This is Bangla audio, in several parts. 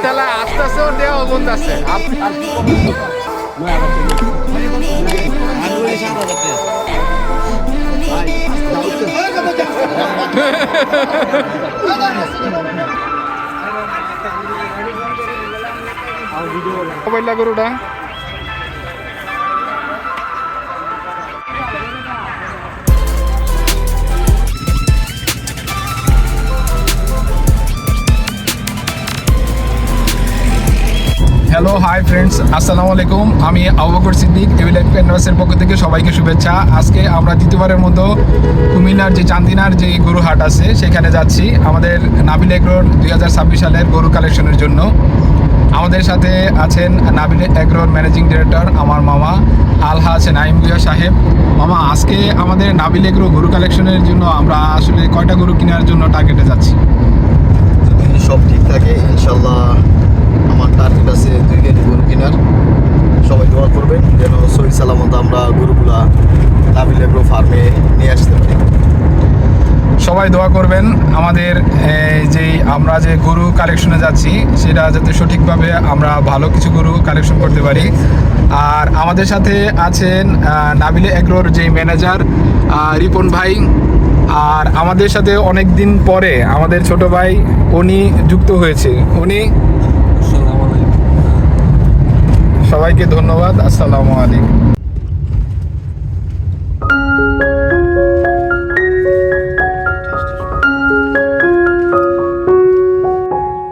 ঠেলা আসতেছে ওর দেওয়া বন্ধ আছে মোবাইল গরুটা হ্যালো হাই ফ্রেন্ডস, আসসালামু আলাইকুম। আমি আবু বকর সিদ্দিক, এভিলাইফ ক্যানভাসের পক্ষ থেকে সবাইকে শুভেচ্ছা। আজকে আমরা দ্বিতীয়বারের মতো কুমিল্লার যে চান্দিনার যে গরু হাট আছে সেখানে যাচ্ছি আমাদের নাবিল এগ্রোর 2026 সালের গরু কালেকশনের জন্য। আমাদের সাথে আছেন নাবিল এগ্রোর ম্যানেজিং ডিরেক্টর আমার মামা আলহাজ নাইম ভুঁইয়া সাহেব। মামা, আজকে আমাদের নাবিল এগ্রো গরু কালেকশনের জন্য আমরা আসলে কয়টা গরু কেনার জন্য টার্গেটে যাচ্ছি? যদি সব ঠিক থাকে ইনশাল্লাহ আমার টার্গেট আছে 2 গাড়ি গরু কেনার। সবাই দোয়া করবেন যেন সহি সালামত আমরা গরুগুলা নাবিল এগ্রো ফার্মে নিয়ে আসতে পারি। সবাই দোয়া করবেন আমাদের আমরা যে গরু কালেকশনে যাচ্ছি সেটা যাতে সঠিকভাবে আমরা ভালো কিছু গরু কালেকশন করতে পারি। আর আমাদের সাথে আছেন নাবিল এগ্রোর যে ম্যানেজার রিপন ভাই, আর আমাদের সাথে অনেক দিন পরে আমাদের ছোট ভাই উনি যুক্ত হয়েছে। উনি সবাইকে ধন্যবাদ। আসসালামু আলাইকুম।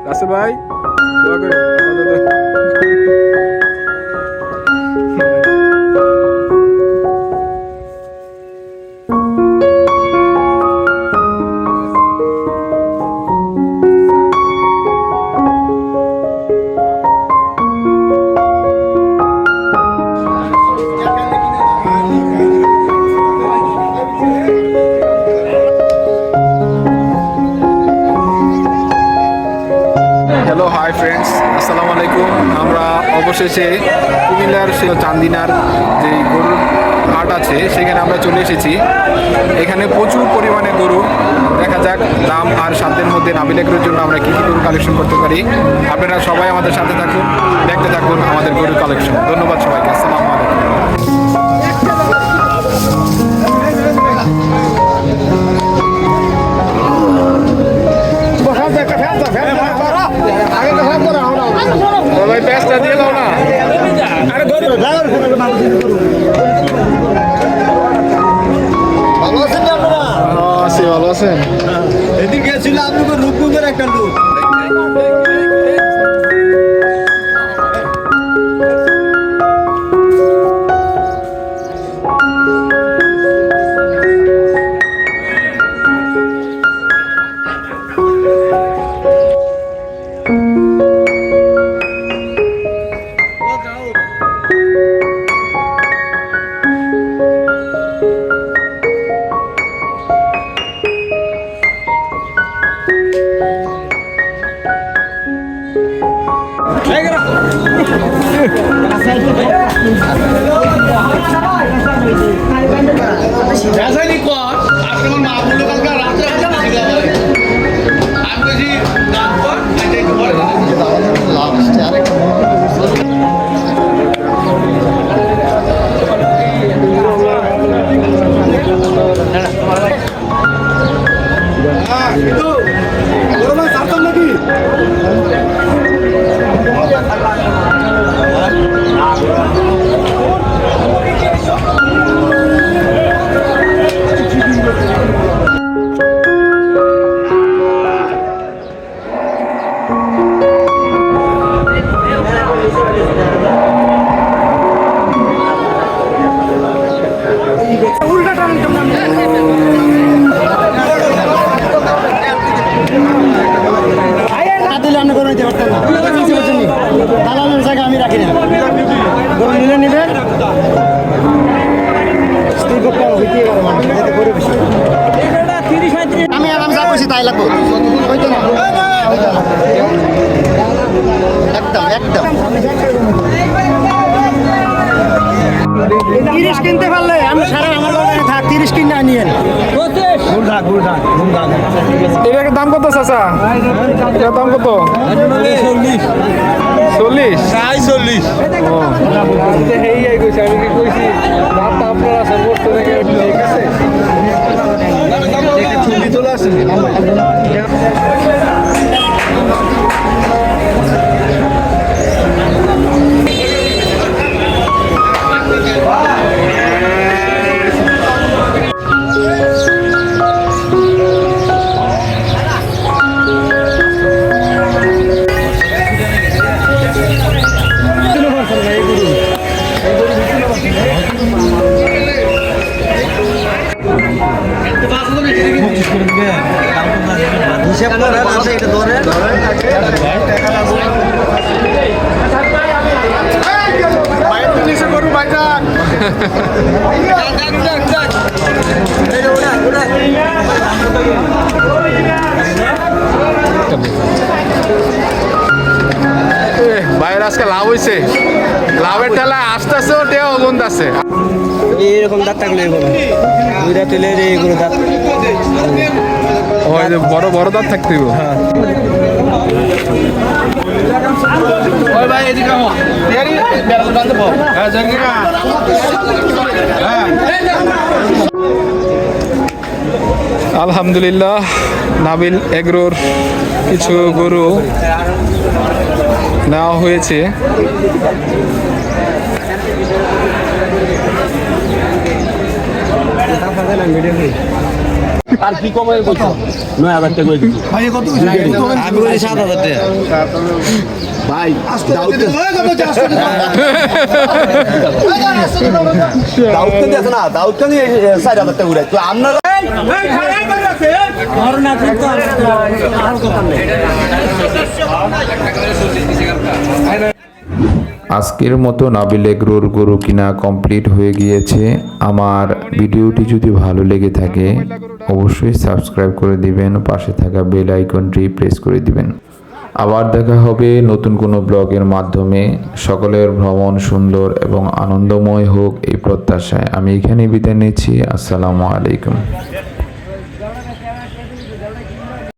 রাসেল ভাই দোয়া করেন আমাদের। হ্যালো হাই ফ্রেন্ডস, আসসালামু আলাইকুম। আমরা অবশেষে কুমিল্লার চান্দিনার যে গরুর হাট আছে সেখানে আমরা চলে এসেছি। এখানে প্রচুর পরিমাণে গরু, দেখা যাক দাম আর সাধ্যের মধ্যে নাবিল এগ্রোর জন্য আমরা কী কী গরু কালেকশন করতে পারি। আপনারা সবাই আমাদের সাথে থাকুন, দেখতে থাকুন আমাদের গরুর কালেকশন। ধন্যবাদ সবাইকে। আসসালামু আলাইকুম। ভাই প্যাঁচটা দিয়ে দাও না। ভালো আছেন আপনারা? আছি, ভালো আছেন? এদিকে ছিল আপনাদের রূপগঞ্জের একটা লোক। রাসায়নিক কর আপনি আমার মা বললো কালকে রাত্রে আমি বলছি রাত পর এটা একটু পরে দালালের জায়গা আমি রাখি না। গরু নিলে নেবেন, আমি আরাম যা করছি তাই লাগবো। একদম একদম 30 কিনতে পারলে আমি সারা আমার থাক 30 কিনে নিয়েন। এটার দাম কত চাচা? এটার দাম কত? 40? ও। ভাইয়ের আজকে লাভ হয়েছে, লাভের ঠেলা আস্তে আস্তে ওটা অগুন আছে। এইরকম দাঁত থাকলে দুইটা তুলে এইগুলো দাঁত ওই যে বড় বড় দাঁত থাকতে হবে। ভাই এদিকে আমো বেড়াল বাঁধতে পাও হ্যাঁ জানি না আলহামদুলিল্লাহ নাবিল এগ্রোর কিছু গরু নেওয়া হয়েছে। আর কি কমে বলছো 9000 টাকা করে দিচ্ছি ভাই কত আমি বলি 7000 টাকা ভাই দাউদ দিতে না দাউদ কে 4000 টাকা উড়াই তো আপনারা আজকের মতো নাবিল এগ্রোর গরু কিনা কমপ্লিট হয়ে গিয়েছে। আমার ভিডিওটি যদি ভালো লেগে থাকে অবশ্যই সাবস্ক্রাইব করে দিবেন, পাশে থাকা বেল আইকনটি প্রেস করে দিবেন। আবার দেখা হবে নতুন কোনো ব্লগের মাধ্যমে। সকলের ভ্রমণ সুন্দর এবং আনন্দময় হোক এই প্রত্যাশায় আমি এখানে বিদায় নিচ্ছি। আসসালামু আলাইকুম।